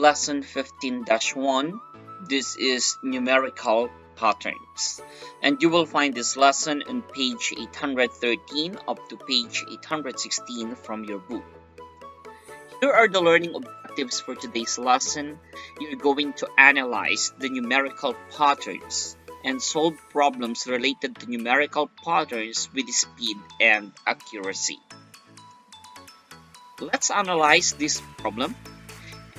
Lesson 15-1. This is numerical patterns. And you will find this lesson on page 813 up to page 816 from your book. Here are the learning objectives for today's lesson. You're going to analyze the numerical patterns and solve problems related to numerical patterns with speed and accuracy. Let's analyze this problem.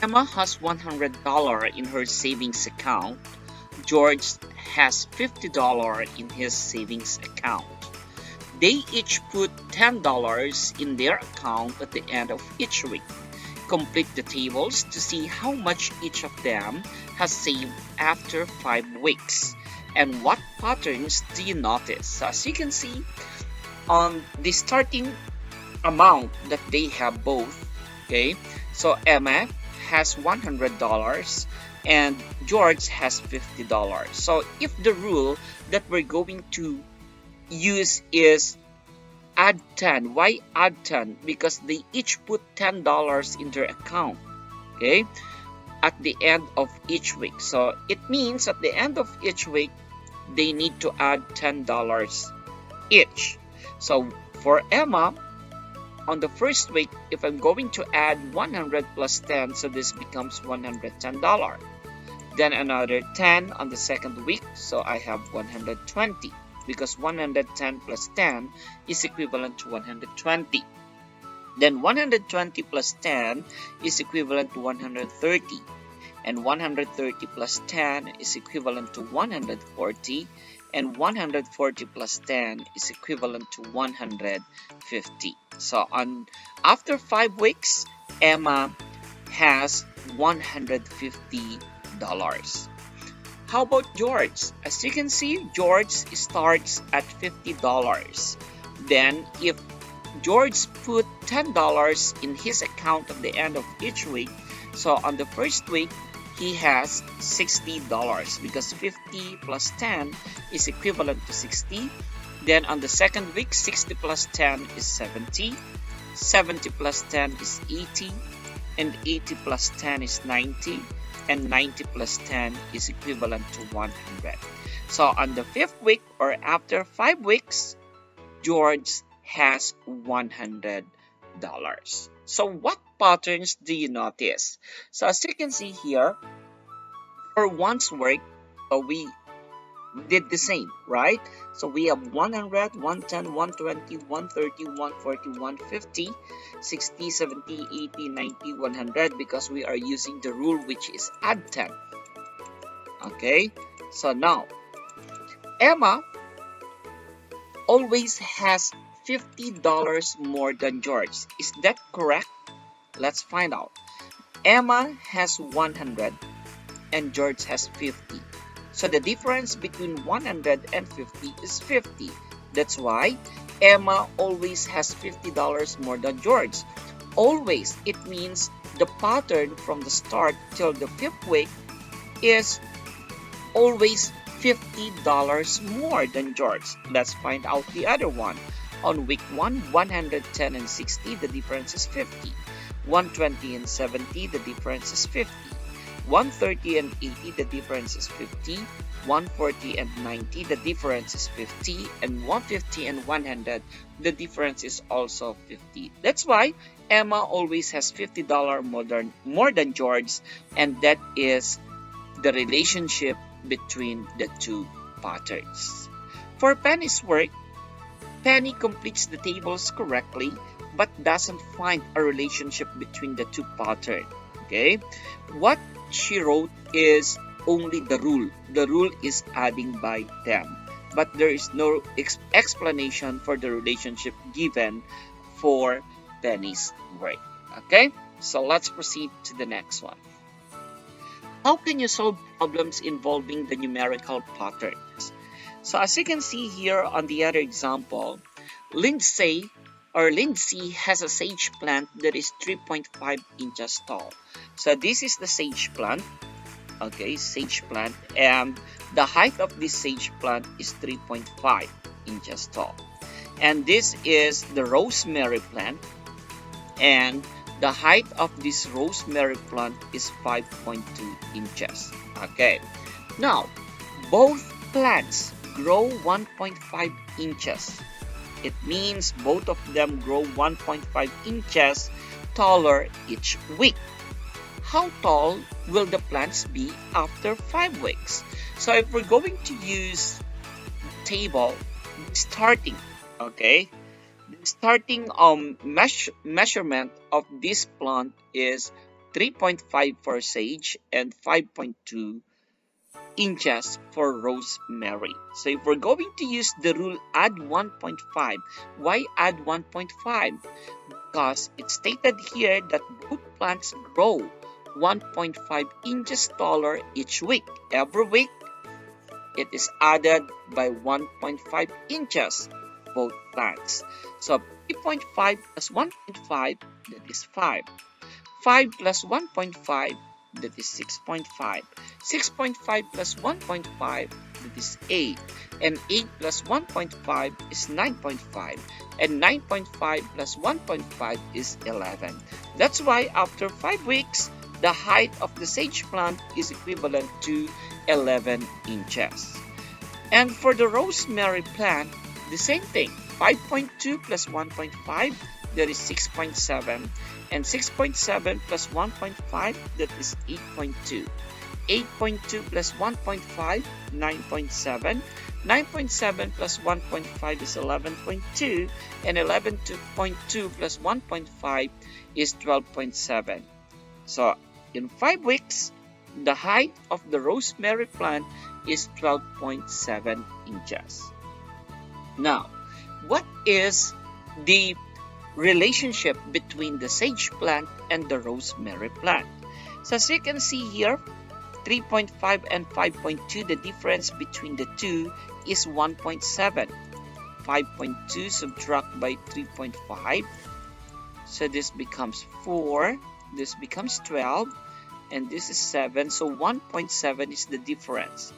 Emma has $100 in her savings account. George has $50 in his savings account. They each put $10 in their account at the end of each week. Complete the tables to see how much each of them has saved after 5 weeks. And what patterns do you notice? So as you can see, on the starting amount that they have both, okay, so Emma has $100 and George has $50. So if the rule that we're going to use is add 10, why add 10? Because they each put $10 in their account, okay, at the end of each week. So it means at the end of each week they need to add $10 each. So for Emma, on the first week, if I'm going to add 100 plus 10, so this becomes $110. Then another 10 on the second week, so I have 120 because 110 plus 10 is equivalent to 120. Then 120 plus 10 is equivalent to 130. And 130 plus 10 is equivalent to 140. And 140 plus 10 is equivalent to 150. So after 5 weeks, Emma has $150. How about George? As you can see, George starts at $50. Then if George put $10 in his account at the end of each week, so on the first week, he has $60 because 50 plus 10 is equivalent to 60. Then on the second week, 60 plus 10 is 70. 70 plus 10 is 80. And 80 plus 10 is 90. And 90 plus 10 is equivalent to 100. So on the fifth week or after 5 weeks, George has $100. So what patterns do you notice? So as you can see here, for one's work, we did the same, right? So we have 100, 110, 120, 130, 140, 150, 60, 70, 80, 90, 100 because we are using the rule which is add 10. Okay, so now Emma always has $50 more than George. Is that correct? Let's find out. Emma has 100 and George has 50. So the difference between 100 and 50 is 50. That's why Emma always has $50 more than George. Always, it means the pattern from the start till the 5th week is always $50 more than George. Let's find out the other one. On week 1, 110 and 60, the difference is 50. 120 and 70, the difference is 50. 130 and 80, the difference is 50. 140 and 90, the difference is 50. And 150 and 100, the difference is also 50. That's why Emma always has $50 more than George, and that is the relationship between the two patterns. For Penny's work, Penny completes the tables correctly but doesn't find a relationship between the two patterns. Okay, what she wrote is only the rule. The rule is adding by 10, but there is no explanation for the relationship given for Penny's work. Okay, so let's proceed to the next one. How can you solve problems involving the numerical patterns? So as you can see here on the other example, Lindsay has a sage plant that is 3.5 inches tall. So this is the sage plant, okay, sage plant, and the height of this sage plant is 3.5 inches tall. And this is the rosemary plant, and the height of this rosemary plant is 5.2 inches. Okay, now both plants grow 1.5 inches. It means both of them grow 1.5 inches taller each week. How tall will the plants be after 5 weeks? So if we're going to use the table, starting, okay, the starting measurement of this plant is 3.5 for sage and 5.2 inches for rosemary. So if we're going to use the rule add 1.5, why add 1.5? Because it's stated here that both plants grow 1.5 inches taller each week. Every week, it is added by 1.5 inches, both plants. So 3.5 plus 1.5, that is 5. 5 plus 1.5, that is 6.5. 6.5 plus 1.5, that is 8. And 8 plus 1.5 is 9.5. And 9.5 plus 1.5 is 11. That's why after 5 weeks, the height of the sage plant is equivalent to 11 inches. And for the rosemary plant, the same thing. 5.2 plus 1.5, that is 6.7. And 6.7 plus 1.5, that is 8.2. 8.2 plus 1.5, 9.7. 9.7 plus 1.5 is 11.2. And 11.2 plus 1.5 is 12.7. So in 5 weeks, the height of the rosemary plant is 12.7 inches. Now, what is the relationship between the sage plant and the rosemary plant? So as you can see here, 3.5 and 5.2, the difference between the two is 1.7. 5.2 subtract by 3.5. So this becomes 4. This becomes 12. And this is 7. So 1.7 is the difference.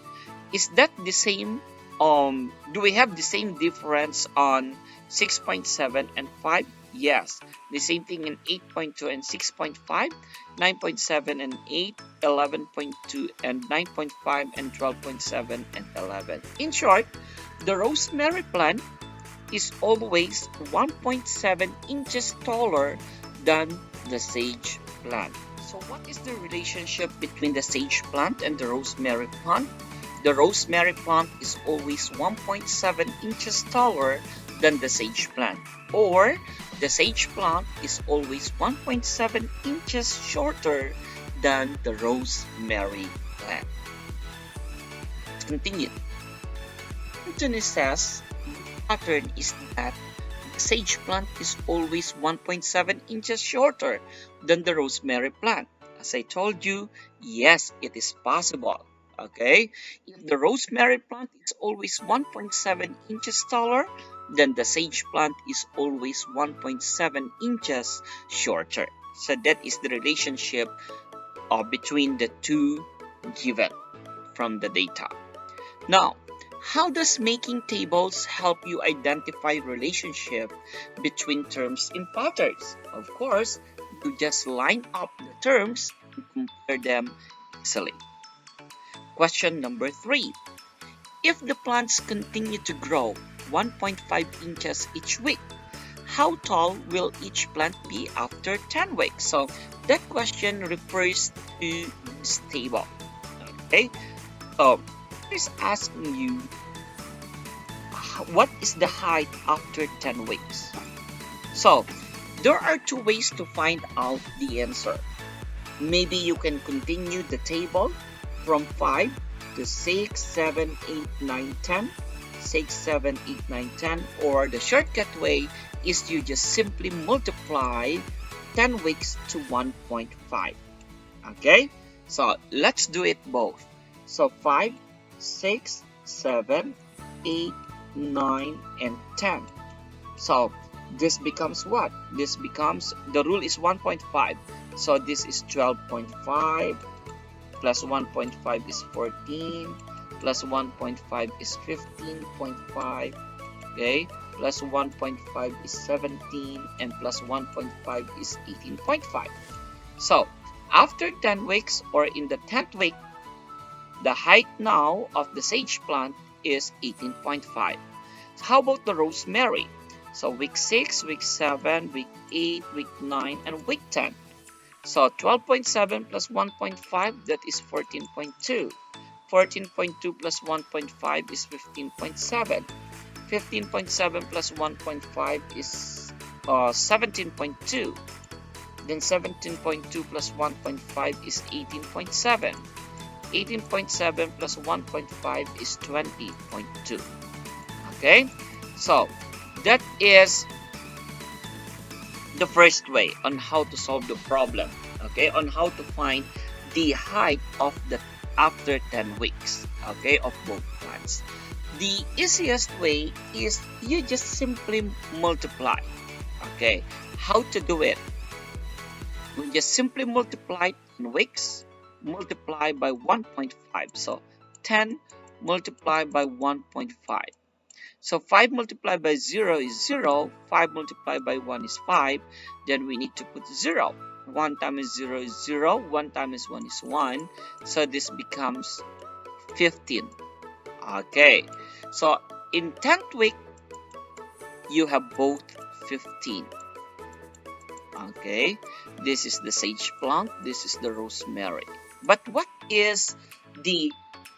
Is that the same? Do we have the same difference on 6.7 and 5? Yes. The same thing in 8.2 and 6.5, 9.7 and 8, 11.2 and 9.5, and 12.7 and 11. In short, the rosemary plant is always 1.7 inches taller than the sage plant. So what is the relationship between the sage plant and the rosemary plant? The rosemary plant is always 1.7 inches taller than the sage plant, or the sage plant is always 1.7 inches shorter than the rosemary plant. Let's continue. Anthony says the pattern is that the sage plant is always 1.7 inches shorter than the rosemary plant. As I told you, yes, it is possible. Okay, if the rosemary plant is always 1.7 inches taller, then the sage plant is always 1.7 inches shorter. So that is the relationship between the two given from the data. Now, how does making tables help you identify relationship between terms in patterns? Of course, you just line up the terms and compare them easily. Question number 3. If the plants continue to grow 1.5 inches each week, how tall will each plant be after 10 weeks? So that question refers to this table. Okay, so it's asking you what is the height after 10 weeks. So there are two ways to find out the answer. Maybe you can continue the table from 5 to 6, 7, 8, 9, 10, 6, 7, 8, 9, 10, or the shortcut way is you just simply multiply 10 weeks to 1.5. Okay, so let's do it both. So 5, 6, 7, 8, 9, and 10. So this becomes what? This becomes, the rule is 1.5. So this is 12.5. Plus 1.5 is 14, plus 1.5 is 15.5, okay? plus 1.5 is 17, and plus 1.5 is 18.5. So after 10 weeks, or in the 10th week, the height now of the sage plant is 18.5. So how about the rosemary? So week 6, week 7, week 8, week 9, and week 10. So 12.7 plus 1.5, that is 14.2. 14.2 plus 1.5 is 15.7. 15.7 plus 1.5 is 17.2. Then 17.2 plus 1.5 is 18.7. 18.7 plus 1.5 is 20.2. Okay, so that is the first way on how to solve the problem. Okay, on how to find the height of the after 10 weeks, okay, of both plants. The easiest way is you just simply multiply. Okay, how to do it? We just simply multiply 10 weeks, multiply by 1.5. So 10 multiplied by 1.5. So 5 multiplied by 0 is 0, 5 multiplied by 1 is 5, then we need to put 0. 1 times 0 is 0, 1 times 1 is 1, so this becomes 15. Okay, so in 10th week, you have both 15. Okay, this is the sage plant, this is the rosemary. But what is the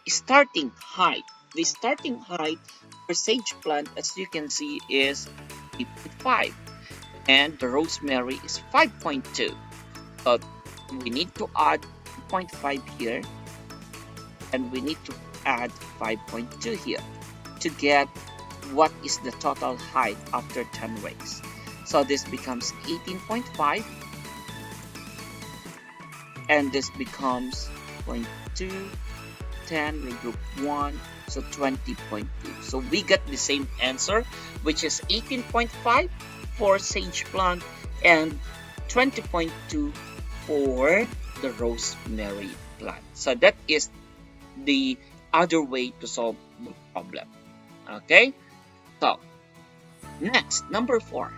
starting height? The starting height for sage plant, as you can see, is 3.5, and the rosemary is 5.2. So we need to add 2.5 here, and we need to add 5.2 here to get what is the total height after 10 weeks. So this becomes 18.5, and this becomes 0.2, 10, regroup 1, so 20.2. So we get the same answer, which is 18.5 for sage plant and 20.2 for the rosemary plant. So that is the other way to solve the problem. Okay, so next, number 4.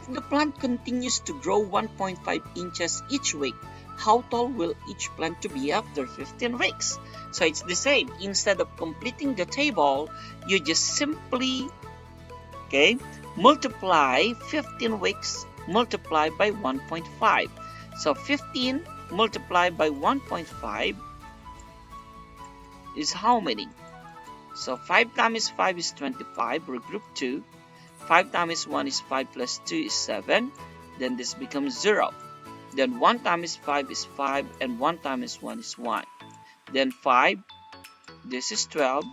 If the plant continues to grow 1.5 inches each week, how tall will each plant to be after 15 weeks? So it's the same. Instead of completing the table, you just simply, okay, multiply 15 weeks multiplied by 1.5. So 15 multiplied by 1.5 is how many? So 5 times 5 is 25, regroup 2. 5 times 1 is 5 plus 2 is 7. Then this becomes 0. Then 1 times 5 is 5, and 1 times 1 is 1. Then 5, this is 12,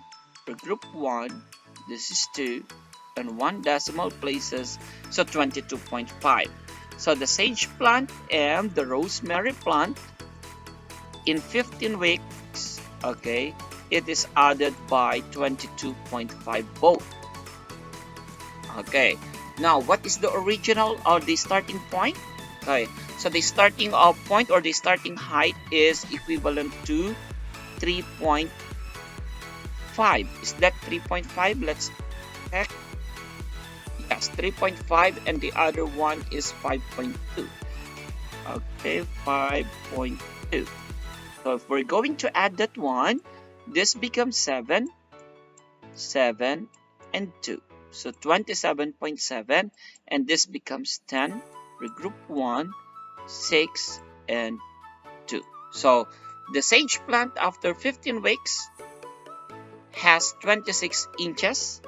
regroup 1, this is 2, and 1 decimal places, so 22.5. So the sage plant and the rosemary plant, in 15 weeks, okay, it is added by 22.5 both. Okay, now what is the original or the starting point? Okay, so the starting point or the starting height is equivalent to 3.5. Is that 3.5? Let's check. Yes, 3.5, and the other one is 5.2. Okay, 5.2. So if we're going to add that one, this becomes 7, 7, and 2. So 27.7, and this becomes 10, regroup 1, 6, and 2. So the sage plant after 15 weeks has 26 inches,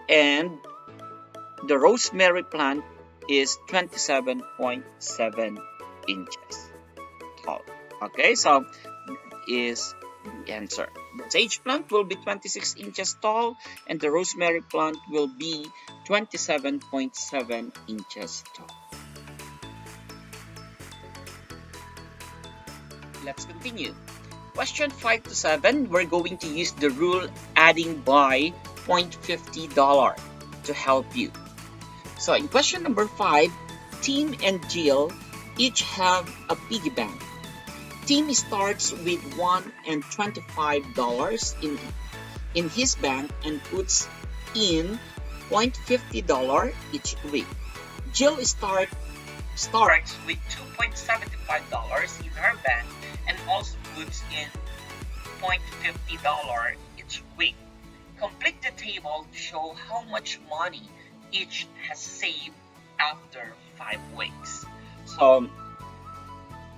and the rosemary plant is 27.7 inches tall. Okay, so that is the answer. The sage plant will be 26 inches tall, and the rosemary plant will be 27.7 inches tall. Let's continue. Question 5 to 7, we're going to use the rule adding by $0.50 to help you. So in question number 5, Tim and Jill each have a piggy bank. Tim starts with $1 and $25 in his bank and puts in $0.50 each week. Jill starts with $2.75 in her bank and also puts in $0.50 each week. Complete the table to show how much money each has saved after 5 weeks. So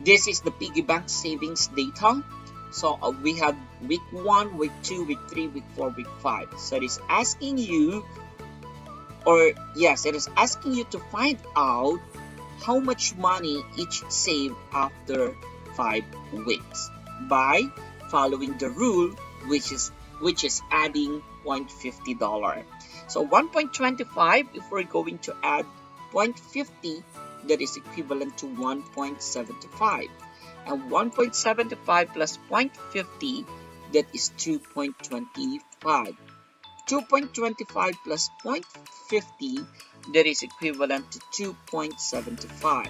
this is the piggy bank savings data. So we have week 1, week 2, week 3, week 4, week 5. So it is asking you, it is asking you to find out how much money each saved after 5 weeks by following the rule, which is adding $0.50. So 1.25, if we're going to add 0.50, that is equivalent to 1.75. And 1.75 plus 0.50, that is 2.25. 2.25 plus 0.50, that is equivalent to 2.75.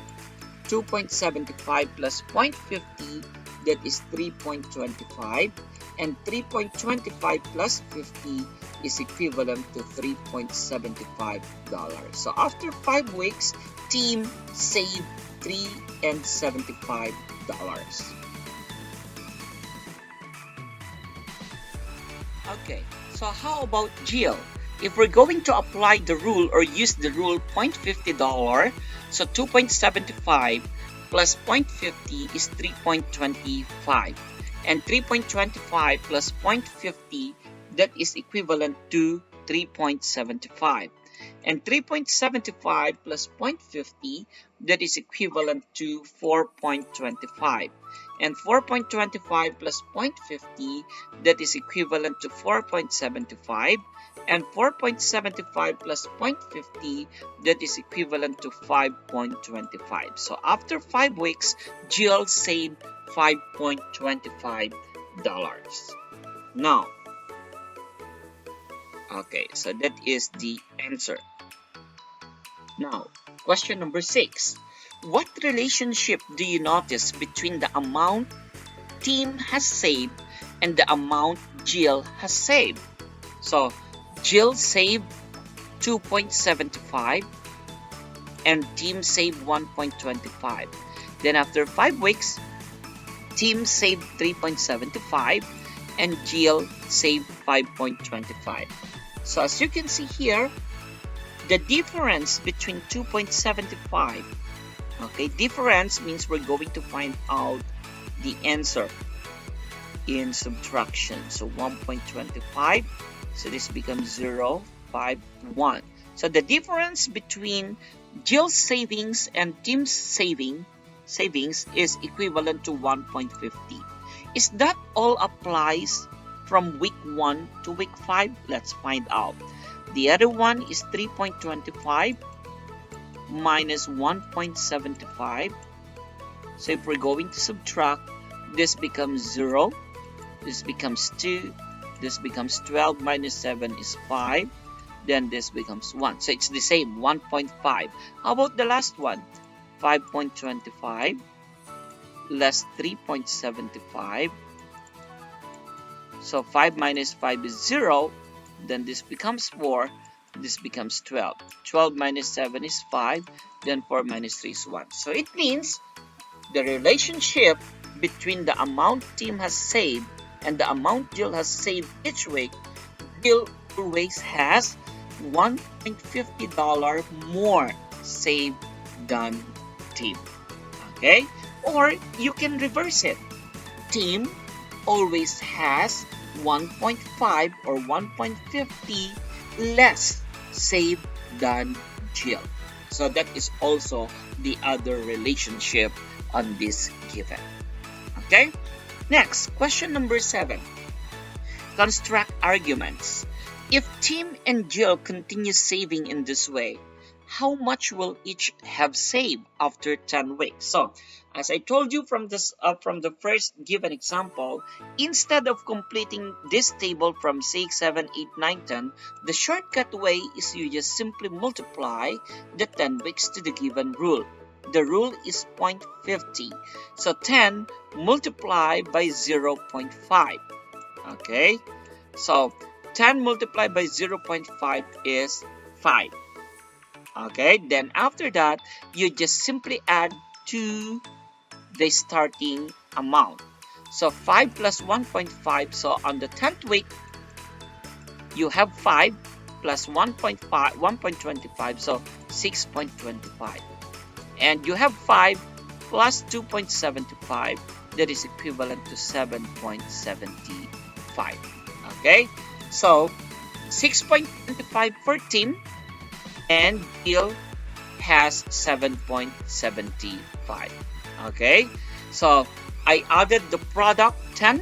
2.75 plus 0.50, that is 3.25. And 3.25 plus 50 is equivalent to $3.75. So after 5 weeks, team saved $3.75. Okay, so how about Jill? If we're going to apply the rule or use the rule $0.50, so 2.75 plus 0.50 is 3.25. And 3.25 plus 0.50, that is equivalent to 3.75. And 3.75 plus 0.50, that is equivalent to 4.25. And 4.25 plus 0.50, that is equivalent to 4.75. And 4.75 plus 0.50, that is equivalent to 5.25. So after 5 weeks, Jill saved $5.25. Now, okay, so that is the answer. Now, question number 6. What relationship do you notice between the amount team has saved and the amount Jill has saved? So, Jill saved 2.75 and team saved 1.25. Then after 5 weeks, team saved 3.75 and Jill saved 5.25. So as you can see here, the difference between 2.75, okay, difference means we're going to find out the answer in subtraction. So 1.25, so this becomes 0.51. So the difference between Jill's savings and team's savings is equivalent to 1.50. Is that all applies from week 1 to week 5? Let's find out. The other one is 3.25 minus 1.75. So if we're going to subtract, this becomes 0, this becomes 2, this becomes 12 minus 7 is 5, then this becomes 1. So it's the same, 1.5. How about the last one? 5.25 less 3.75. So 5 minus 5 is 0. Then this becomes 4. This becomes 12. 12 minus 7 is 5. Then 4 minus 3 is 1. So it means the relationship between the amount team has saved and the amount Jill has saved each week, Jill always has $1.50 more saved than team. Okay? Or you can reverse it. Team always has 1.5 or 1.50 less saved than Jill. So that is also the other relationship on this given. Okay? Next, question number 7. Construct arguments. If Tim and Jill continue saving in this way, how much will each have saved after 10 weeks? So, as I told you from the first given example, instead of completing this table from 6, 7, 8, 9, 10, the shortcut way is you just simply multiply the 10 weeks to the given rule. The rule is 0.50. So 10 multiplied by 0.5. Okay? So 10 multiplied by 0.5 is 5. Okay, then after that, you just simply add to the starting amount. So 5 plus 1.5, so on the 10th week, you have 5 plus 1.5, 1.25, so 6.25. And you have 5 plus 2.75, that is equivalent to 7.75. Okay, so 6.25 per team, and Bill has 7.75. Okay, so I added the product 10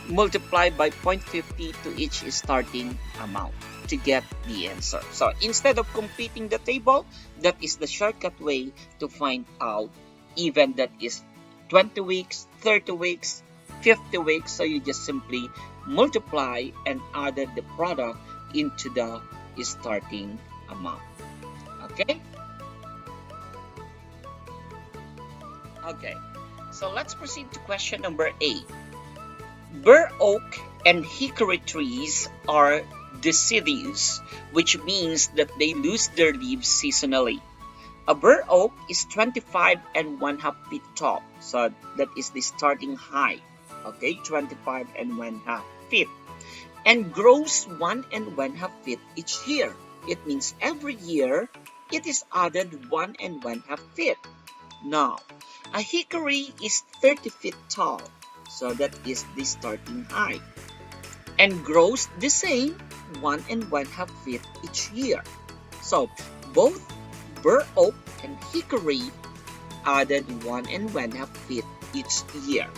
multiplied by 0.50 to each starting amount to get the answer. So instead of completing the table, that is the shortcut way to find out even that is 20 weeks, 30 weeks, 50 weeks. So you just simply multiply and added the product into the starting amount. Okay? Okay, so let's proceed to question number 8. Bur oak and hickory trees are deciduous, which means that they lose their leaves seasonally. A bur oak is 25 and 1/2 feet tall, so that is the starting height. Okay, 25 and 1/2 feet, and grows 1 and 1/2 feet each year. It means every year it is added 1 and 1/2 feet. Now, a hickory is 30 feet tall, so that is the starting height, and grows the same 1 and 1/2 feet each year. So both bur oak and hickory added 1 and 1/2 feet each year.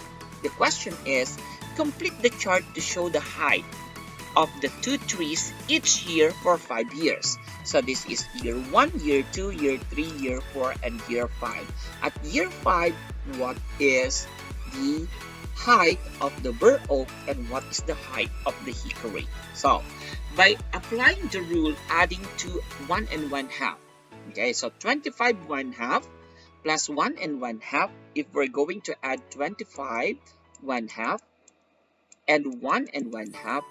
The question is, complete the chart to show the height of the two trees each year for 5 years. So this is year 1, year 2, year 3, year 4, and year 5. At year 5, what is the height of the bur oak and what is the height of the hickory? So by applying the rule, adding to 1 and 1/2. Okay, so 25 1/2 plus 1 and 1/2. If we're going to add 25 1/2 and 1 and 1/2,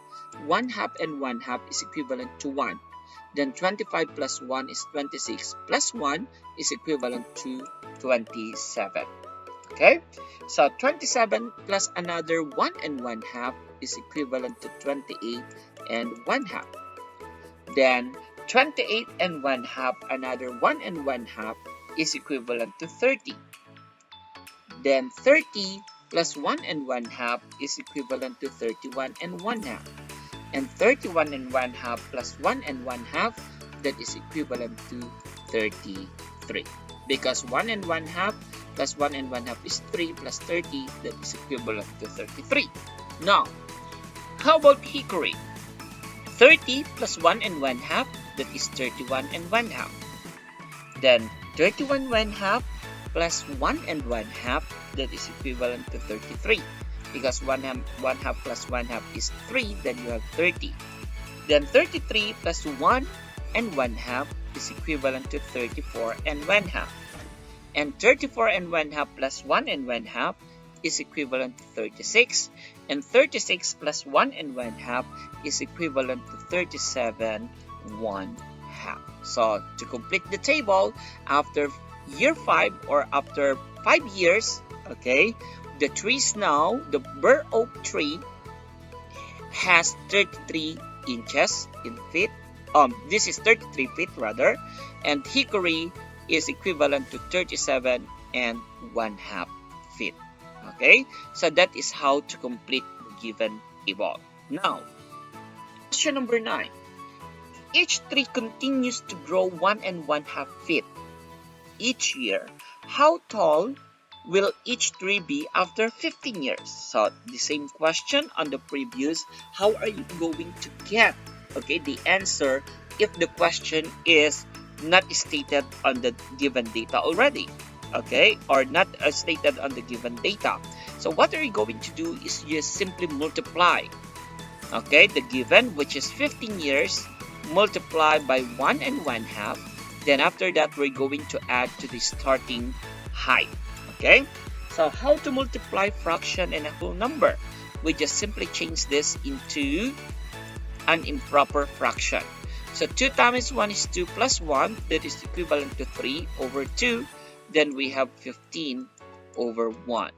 1/2 and 1/2 is equivalent to 1. Then 25 plus 1 is 26, plus 1 is equivalent to 27. Okay, so 27 plus another 1 and 1/2 is equivalent to 28 and 1/2. Then 28 and 1/2, another 1 and 1/2 is equivalent to 30. Then 30 plus 1 and 1/2 is equivalent to 31 and 1/2. And 31 and 1/2 plus 1 and 1/2, that is equivalent to 33. Because 1 and 1/2 plus 1 and 1/2 is 3 plus 30, that is equivalent to 33. Now, how about hickory? 30 plus 1 and 1/2, that is 31 and 1/2. Then 31 1/2 plus 1 and 1/2, that is equivalent to 33. Because 1/2 plus 1/2 is 3, then you have 30. Then 33 plus 1 and 1/2 is equivalent to 34 and 1/2. And 34 and 1/2 plus 1 and 1/2 is equivalent to 36. And 36 plus 1 and 1/2 is equivalent to 37 1/2. So to complete the table, after year 5 or after 5 years, okay, the trees now, the bur oak tree has 33 inches in feet. This is 33 feet rather, and hickory is equivalent to 37 and 1/2 feet. Okay, so that is how to complete the given table. Now, question number 9. Each tree continues to grow 1 and 1/2 feet each year. How tall will each tree be after 15 years? So the same question on the previous, how are you going to get, okay, the answer if the question is not stated on the given data already, okay, or not stated on the given data? So what are you going to do is just simply multiply, okay, the given, which is 15 years, multiply by 1 and 1/2. Then after that, we're going to add to the starting height. Okay, so how to multiply fraction and a whole number? We just simply change this into an improper fraction. So 2 times 1 is 2 plus 1, that is equivalent to 3 over 2. Then we have 15 over 1.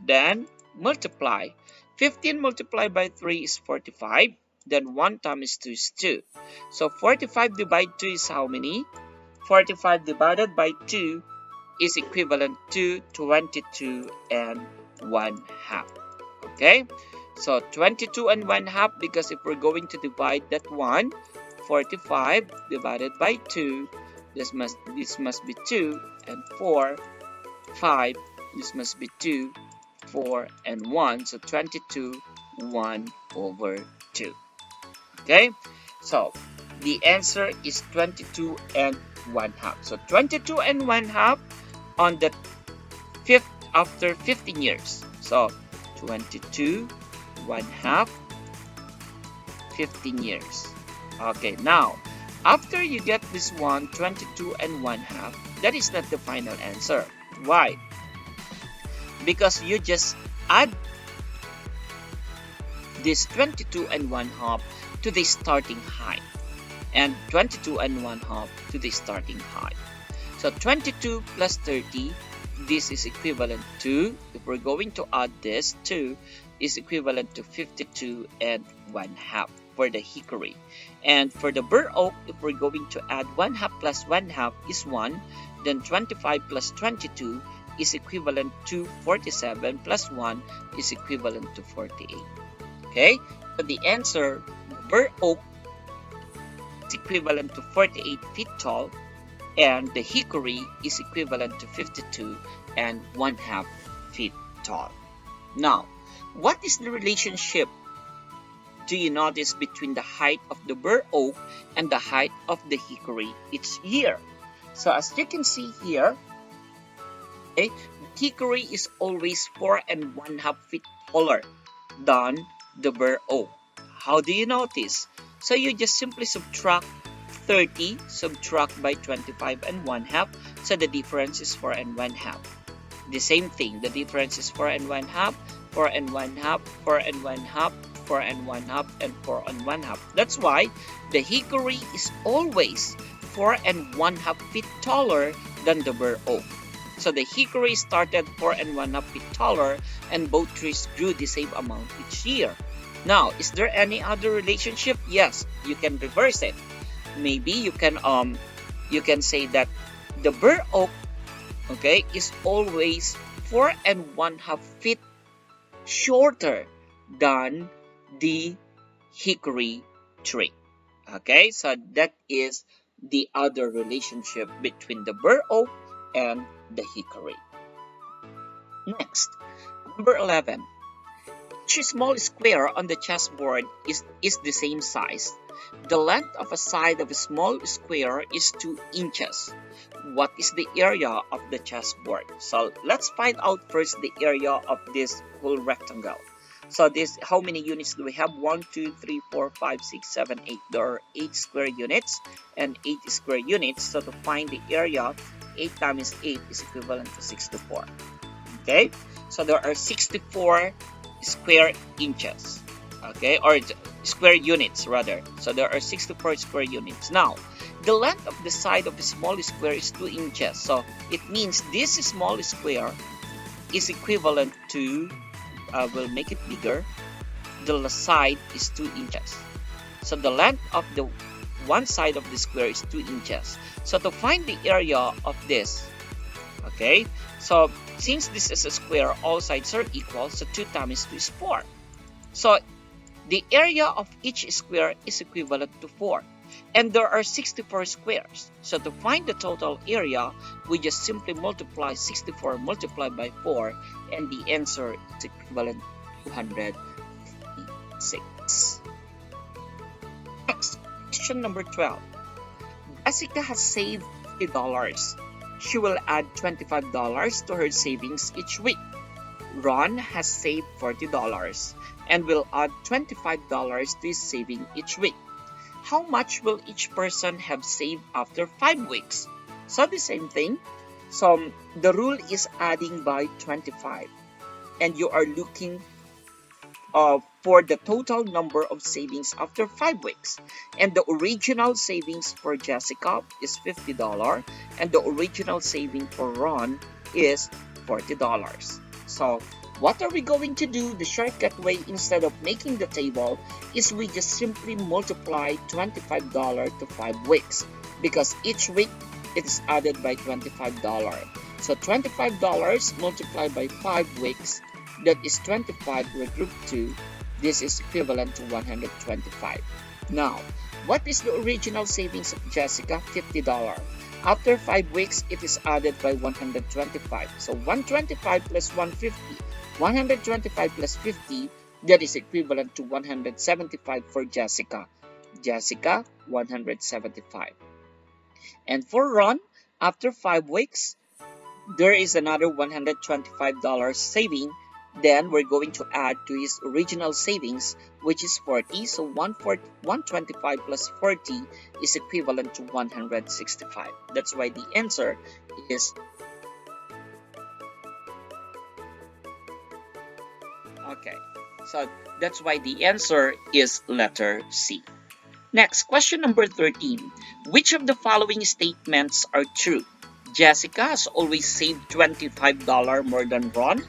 Then multiply. 15 multiplied by 3 is 45. Then 1 times 2 is 2. So 45 divided 2 is how many? 45 divided by 2 is equivalent to 22 and 1 half. Okay? So 22 and 1 half, because if we're going to divide that one, 45 divided by 2, this must be 2 and 4, 5, this must be 2, 4 and 1, so 22, 1 over 2. Okay, so the answer is 22 and 1 half. So 22 and 1 half on the fifth after 15 years. So 22, 1 half, 15 years. Okay, now after you get this one, 22 and 1 half, that is not the final answer. Why? Because you just add this 22 and 1 half to the starting height, and 22 and 1 half to the starting height. So 22 plus 30, this is equivalent to, if we're going to add this 2, is equivalent to 52 and 1 half for the hickory. And for the bur oak, if we're going to add 1 half plus 1 half is 1, then 25 plus 22 is equivalent to 47 plus 1 is equivalent to 48. Okay, so the answer, bur oak is equivalent to 48 feet tall, and the hickory is equivalent to 52 and 1 half feet tall. Now, what is the relationship, do you notice, between the height of the bur oak and the height of the hickory each year? So as you can see here, okay, hickory is always 4 and 1 half feet taller than the bur oak. How do you notice? So you just simply subtract 30, subtract by 25 and 1 half, so the difference is 4 and 1 half. The same thing, the difference is 4 and 1 half, 4 and 1 half, 4 and 1 half, 4 and 1 half, and 4 and 1 half. That's why the hickory is always 4 and 1 half feet taller than the bur oak. So the hickory started 4 and 1 half feet taller, and both trees grew the same amount each year. Now, is there any other relationship? Yes, you can reverse it. Maybe you can say that the bur oak, okay, is always 4 and 1 half feet shorter than the hickory tree. Okay, so that is the other relationship between the bur oak and the hickory. Next, number 11. Each small square on the chessboard is the same size. The length of a side of a small square is 2 inches. What is the area of the chessboard? So let's find out first the area of this whole rectangle. So this, how many units do we have? 1, 2, 3, 4, 5, 6, 7, 8. There are 8 square units and 8 square units. So to find the area, 8 times 8 is equivalent to 64. Okay, so there are 64 square inches, okay, or square units rather. So there are 64 square units. Now, the length of the side of a small square is 2 inches. So it means this small square is equivalent to, we'll make it bigger, the side is 2 inches. So the length of the one side of the square is 2 inches. So to find the area of this, okay, so since this is a square, all sides are equal, so 2 times 2 is 4. So the area of each square is equivalent to 4. And there are 64 squares. So to find the total area, we just simply multiply 64 multiplied by 4, and the answer is equivalent to 256. Next, question number 12. Jessica has saved $50. She will add $25 to her savings each week. Ron has saved $40 and will add $25 to his saving each week. How much will each person have saved after 5 weeks? So the same thing. So the rule is adding by 25, and you are looking for the total number of savings after 5 weeks. And the original savings for Jessica is $50, and the original saving for Ron is $40. So what are we going to do? The shortcut way, instead of making the table, is we just simply multiply $25 to 5 weeks, because each week it is added by $25. So $25 multiplied by 5 weeks, that is 25 regrouped 2. This is equivalent to 125. Now, what is the original savings of Jessica? $50. After 5 weeks, it is added by 125. So 125 plus 150. 125 plus 50, that is equivalent to 175 for Jessica. Jessica, 175. And for Ron, after 5 weeks, there is another $125 saving. Then we're going to add to his original savings, which is 40. So 125 plus 40 is equivalent to 165. That's why the answer is okay. So that's why the answer is letter C. Next, question number 13. Which of the following statements are true? Jessica has always saved $25 more than Ron.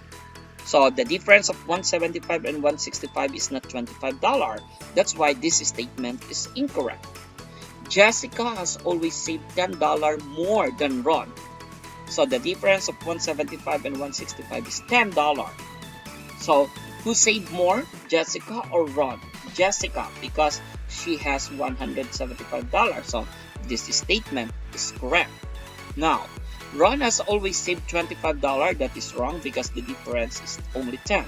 So the difference of 175 and 165 is not $25. That's why this statement is incorrect. Jessica has always saved $10 more than Ron. So the difference of 175 and 165 is $10. So who saved more, Jessica or Ron? Jessica, because she has $175. So this statement is correct. Now, Ron has always saved $25. That is wrong because the difference is only 10.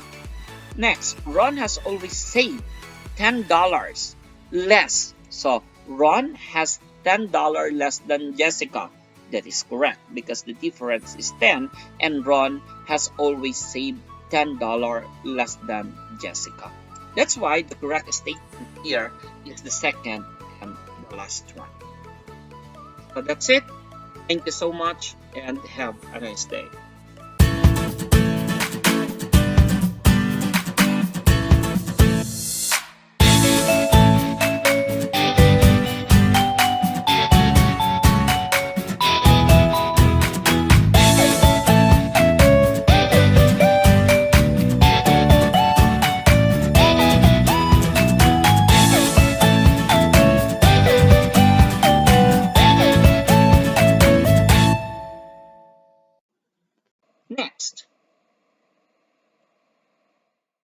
Next, Ron has always saved $10 less. So Ron has $10 less than Jessica. That is correct because the difference is 10, and Ron has always saved $10 less than Jessica. That's why the correct statement here is the second and the last one. So that's it. Thank you so much and have a nice day.